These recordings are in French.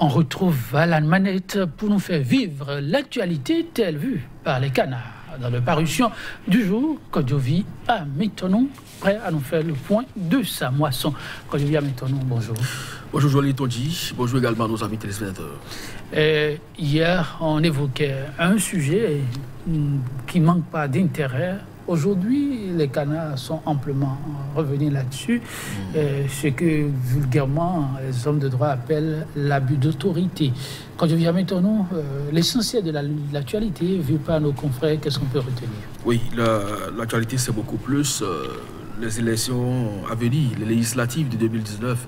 On retrouve Alan Manette pour nous faire vivre l'actualité telle vue par les canards. Dans la parution du jour, Kodjovi Amitonou, prêt à nous faire le point de sa moisson. Kodjovi Amitonou, bonjour. Bonjour Joël Tondi, bonjour également à nos amis téléspectateurs. Hier, on évoquait un sujet qui ne manque pas d'intérêt. Aujourd'hui, les canards sont amplement revenus là-dessus. Ce que vulgairement les hommes de droit appellent l'abus d'autorité. Quand je viens maintenant, l'essentiel de l'actualité, vu par nos confrères, qu'est-ce qu'on peut retenir? Oui, l'actualité c'est beaucoup plus les élections à venir, les législatives de 2019.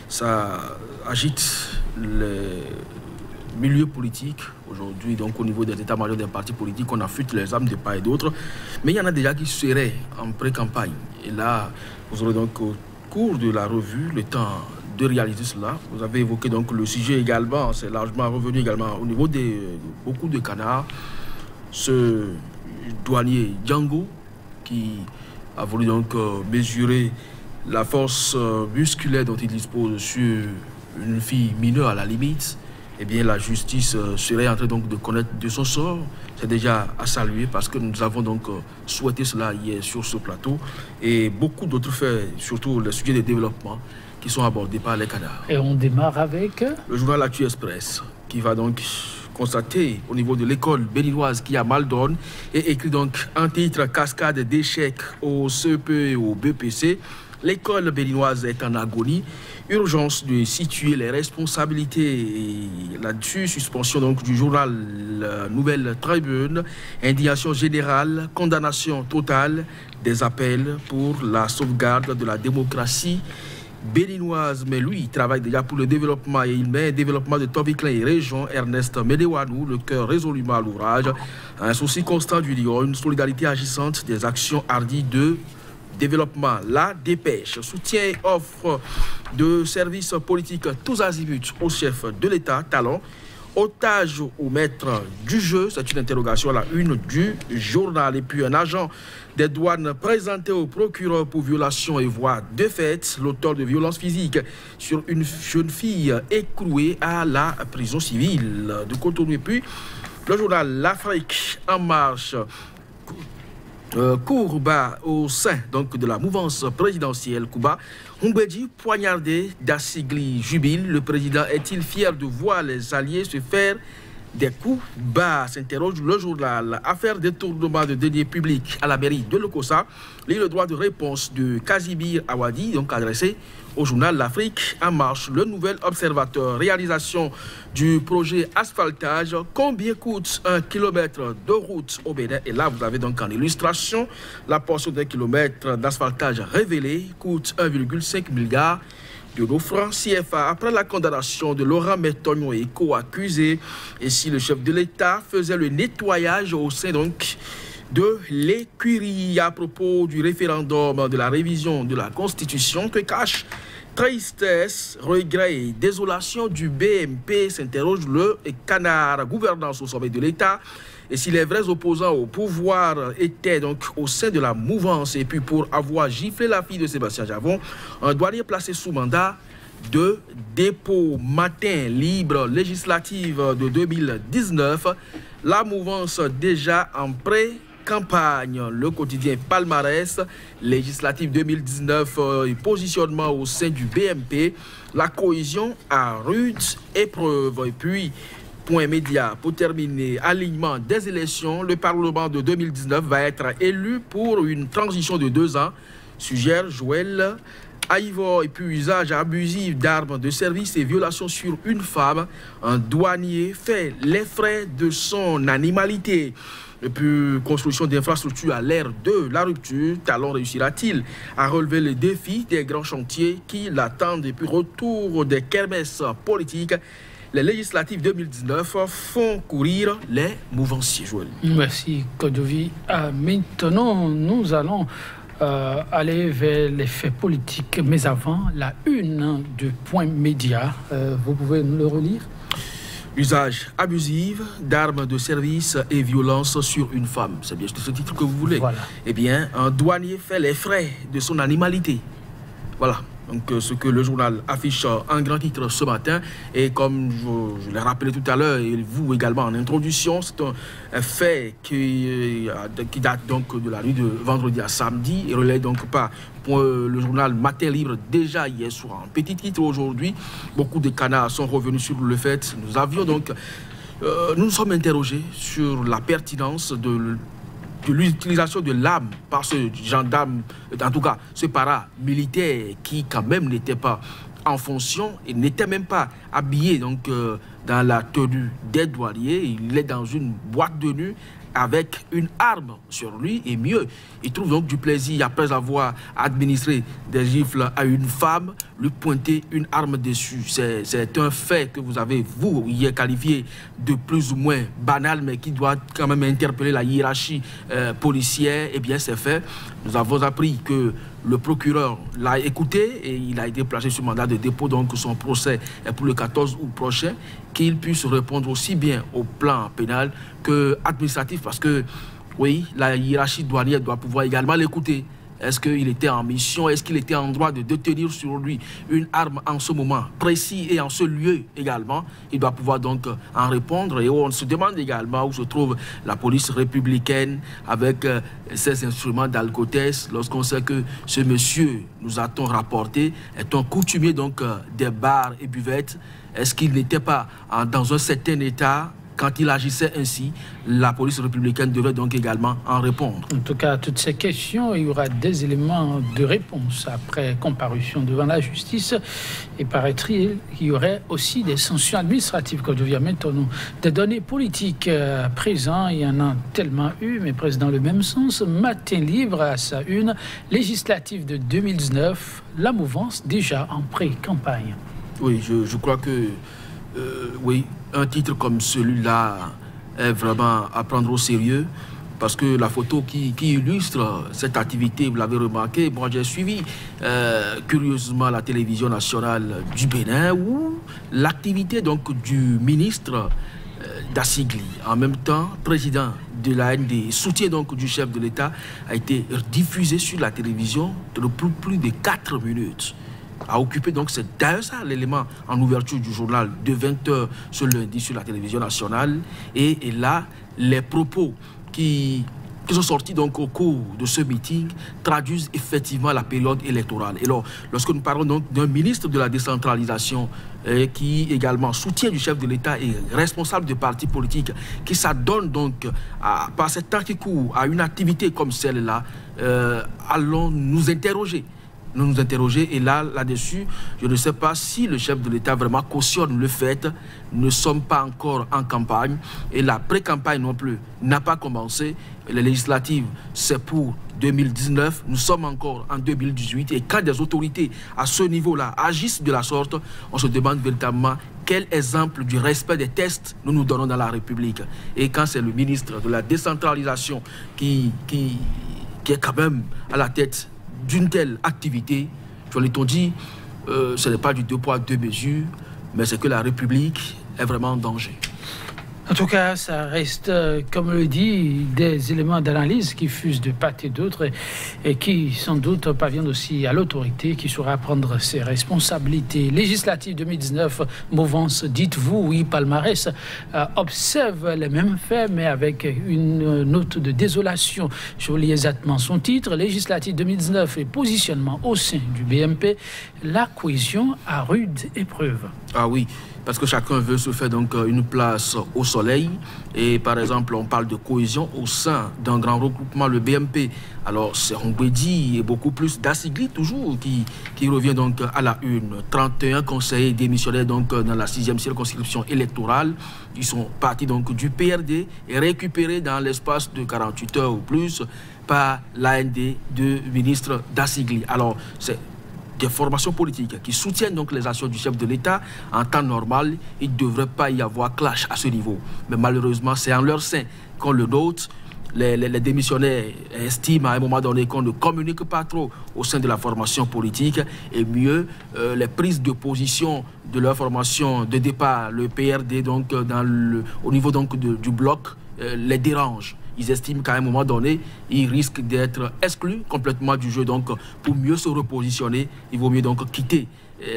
Ça agite les milieu politique aujourd'hui, donc au niveau des états-majors des partis politiques, on affûte les armes de part et d'autre. Mais il y en a déjà qui seraient en pré-campagne. Et là, vous aurez donc au cours de la revue le temps de réaliser cela. Vous avez évoqué donc le sujet également, c'est largement revenu également au niveau de beaucoup de canards. Ce douanier Django qui a voulu donc mesurer la force musculaire dont il dispose sur une fille mineure à la limite. Eh bien, la justice serait en train donc de connaître de son sort. C'est déjà à saluer parce que nous avons donc souhaité cela hier sur ce plateau. Et beaucoup d'autres faits, surtout les sujets de développement, qui sont abordés par les canards. Et on démarre avec le journal Actu Express, qui va donc constater au niveau de l'école béninoise qui a mal donne et écrit donc un titre cascade d'échecs au CEP et au BPC. L'école béninoise est en agonie. Urgence de situer les responsabilités là-dessus. Suspension donc du journal Nouvelle Tribune. Indignation générale, condamnation totale, des appels pour la sauvegarde de la démocratie béninoise. Mais lui, il travaille déjà pour le développement et il met le développement de Tobiclin et région. Ernest Medewanou, le cœur résolument à l'ouvrage. Un souci constant du lion, une solidarité agissante, des actions hardies de développement. La dépêche, soutien et offre de services politiques tous azimuts au chef de l'État, Talon. Otage ou maître du jeu, c'est une interrogation à la une du journal. Et puis un agent des douanes présenté au procureur pour violation et voie de fait, l'auteur de violences physiques sur une jeune fille écrouée à la prison civile de Cotonou. Et puis le journal L'Afrique en marche Kourouba au sein donc de la mouvance présidentielle Kouba. Humbedi poignardé, Dassigli jubile. Le président est-il fier de voir les alliés se faire des coups bas? S'interroge le journal. Affaire détournement de deniers publics à la mairie de Lokossa. Lit le droit de réponse de Kazimir Awadi, donc adressé au journal L'Afrique en marche. Le nouvel observateur. Réalisation du projet asphaltage. Combien coûte un kilomètre de route au Bénin? Et là, vous avez donc en illustration la portion d'un kilomètre d'asphaltage révélée coûte 1,5 milliard de nos francs CFA. Après la condamnation de Laurent Métognon et co-accusé, et si le chef de l'État faisait le nettoyage au sein donc de l'écurie à propos du référendum de la révision de la Constitution, que cache tristesse, regret et désolation du BMP, s'interroge le canard. Gouvernance au sommet de l'État. Et si les vrais opposants au pouvoir étaient donc au sein de la mouvance, et puis pour avoir giflé la fille de Sébastien Javon, un douanier placé sous mandat de dépôt. Matin libre législative de 2019, la mouvance déjà en pré-campagne. Le quotidien Palmarès, législative 2019, positionnement au sein du BMP, la cohésion à rude épreuve. Et puis point média, pour terminer, alignement des élections, le Parlement de 2019 va être élu pour une transition de 2 ans, suggère Joël Aïvor. Et puis usage abusif d'armes de service et violation sur une femme, un douanier fait les frais de son animalité. Et puis construction d'infrastructures à l'ère de la rupture, Talon réussira-t-il à relever les défis des grands chantiers qui l'attendent? Et puis retour des kermesses politiques. Les législatives 2019 font courir les mouvanciers. Joël. Merci, Kodjovi. Maintenant, nous allons aller vers les faits politiques. Mais avant, la une de Point Média. Vous pouvez nous le relire? Usage abusif d'armes de service et violence sur une femme. C'est bien ce titre que vous voulez. Voilà. Eh bien, un douanier fait les frais de son animalité. Voilà. Donc, ce que le journal affiche en grand titre ce matin. Et comme je l'ai rappelé tout à l'heure, et vous également en introduction, c'est un fait qui date donc de la nuit de vendredi à samedi et relaie donc par le journal Matin Libre déjà hier soir. En petit titre aujourd'hui, beaucoup de canards sont revenus sur le fait. Nous nous sommes interrogés sur la pertinence de l'utilisation de l'arme par ce gendarme, en tout cas ce paramilitaire qui quand même n'était pas en fonction et n'était même pas habillé donc, dans la tenue des douaniers. Il est dans une boîte de nuit avec une arme sur lui et mieux, il trouve donc du plaisir après avoir administré des gifles à une femme, lui pointer une arme dessus. C'est un fait que vous avez, vous, hier qualifié de plus ou moins banal, mais qui doit quand même interpeller la hiérarchie policière. Eh bien, c'est fait. Nous avons appris que le procureur l'a écouté et il a été placé sur mandat de dépôt, donc son procès est pour le 14 août prochain, qu'il puisse répondre aussi bien au plan pénal que administratif, parce que, oui, la hiérarchie douanière doit pouvoir également l'écouter. Est-ce qu'il était en mission? Est-ce qu'il était en droit de détenir sur lui une arme en ce moment précis et en ce lieu également? Il doit pouvoir donc en répondre. Et on se demande également où se trouve la police républicaine avec ses instruments d'alcotest, lorsqu'on sait que ce monsieur, nous a-t-on rapporté, est un coutumier donc des bars et buvettes. Est-ce qu'il n'était pas dans un certain état? Quand il agissait ainsi, la police républicaine devait donc également en répondre. En tout cas, à toutes ces questions, il y aura des éléments de réponse après comparution devant la justice. Et paraît-il qu'il y aurait aussi des sanctions administratives, comme devient maintenant. Des données politiques à présent, il y en a tellement eu, mais presque dans le même sens. Matin Libre à sa une, législative de 2019, la mouvance déjà en pré-campagne. Oui, je crois que... oui, un titre comme celui-là est vraiment à prendre au sérieux parce que la photo qui illustre cette activité, vous l'avez remarqué, moi j'ai suivi curieusement la télévision nationale du Bénin où l'activité donc du ministre d'Assigli, en même temps président de l'AND, soutien donc du chef de l'État, a été diffusée sur la télévision de plus de 4 minutes. A occupé donc, c'est d'ailleurs ça l'élément en ouverture du journal de 20h ce lundi sur la télévision nationale. Et là, les propos qui sont sortis donc au cours de ce meeting traduisent effectivement la période électorale. Et alors, lorsque nous parlons donc d'un ministre de la décentralisation qui également soutient du chef de l'État et responsable de partis politiques, qui s'adonne donc par cet temps qui court à une activité comme celle-là, allons nous interroger. Nous interroger et là-dessus, je ne sais pas si le chef de l'État vraiment cautionne le fait. Nous ne sommes pas encore en campagne et la pré-campagne non plus n'a pas commencé. Les législatives, c'est pour 2019. Nous sommes encore en 2018 et quand des autorités à ce niveau-là agissent de la sorte, on se demande véritablement quel exemple du respect des tests nous nous donnons dans la République. Et quand c'est le ministre de la décentralisation qui est quand même à la tête d'une telle activité, je l'ai dit, ce n'est pas du 2 poids 2 mesures, mais c'est que la République est vraiment en danger. En tout cas, ça reste, comme le dit, des éléments d'analyse qui fusent de part et d'autre et qui, sans doute, parviennent aussi à l'autorité qui saura prendre ses responsabilités. Législative 2019, mouvance, dites-vous, oui, palmarès, observe les mêmes faits, mais avec une note de désolation. Je vous lis exactement son titre. Législative 2019 et positionnement au sein du BMP, la cohésion à rude épreuve. Ah oui. Parce que chacun veut se faire donc une place au soleil. Et par exemple, on parle de cohésion au sein d'un grand regroupement, le BMP. Alors, c'est Ongbedi et beaucoup plus d'Assigli toujours qui revient donc à la une. 31 conseillers démissionnaires donc dans la 6e circonscription électorale. Ils sont partis donc du PRD et récupérés dans l'espace de 48 heures ou plus par l'AND de ministre d'Assigli. Alors, c'est des formations politiques qui soutiennent donc les actions du chef de l'État. En temps normal, il ne devrait pas y avoir clash à ce niveau. Mais malheureusement, c'est en leur sein qu'on le note. Les démissionnaires estiment à un moment donné qu'on ne communique pas trop au sein de la formation politique et mieux, les prises de position de leur formation de départ, le PRD, donc, au niveau donc du bloc, les dérange. ils estiment qu'à un moment donné, ils risquent d'être exclus complètement du jeu. Donc, pour mieux se repositionner, il vaut mieux donc quitter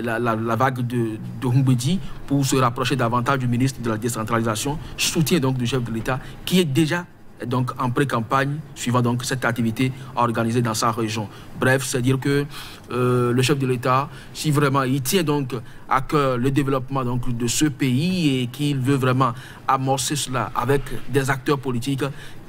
la vague de Humbedi pour se rapprocher davantage du ministre de la décentralisation, soutien donc du chef de l'État qui est déjà donc en pré-campagne suivant donc cette activité organisée dans sa région. Bref, c'est dire que le chef de l'État, si vraiment il tient donc à cœur le développement donc de ce pays et qu'il veut vraiment amorcer cela avec des acteurs politiques,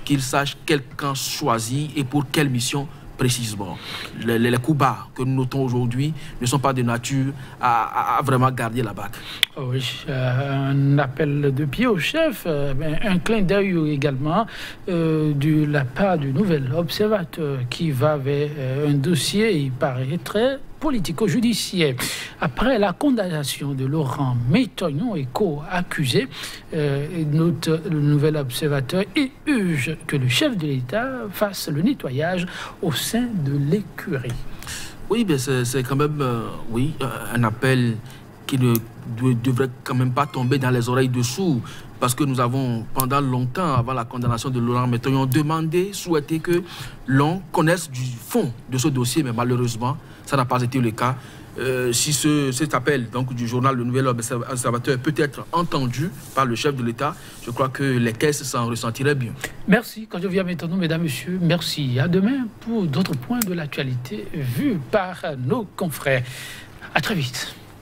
qu'il sache quel camp choisir et pour quelle mission précisément. Les coups bas que nous notons aujourd'hui ne sont pas de nature à vraiment garder la BAC. Oui, un appel de pied au chef, un clin d'œil également de la part du nouvel observateur qui va vers un dossier, il paraît, très politico-judiciaire. Après la condamnation de Laurent Métognon et co-accusé, note le nouvel observateur et urge que le chef de l'État fasse le nettoyage au sein de l'écurie. Oui, mais c'est quand même un appel qui ne devrait quand même pas tomber dans les oreilles de sourds, parce que nous avons, pendant longtemps, avant la condamnation de Laurent Métognon, demandé, souhaité que l'on connaisse du fond de ce dossier, mais malheureusement, ça n'a pas été le cas. Si cet appel donc, du journal Le Nouvel Observateur peut être entendu par le chef de l'État, je crois que les caisses s'en ressentiraient bien. Merci. Quand je viens maintenant, mesdames, messieurs, merci. À demain pour d'autres points de l'actualité vus par nos confrères. À très vite.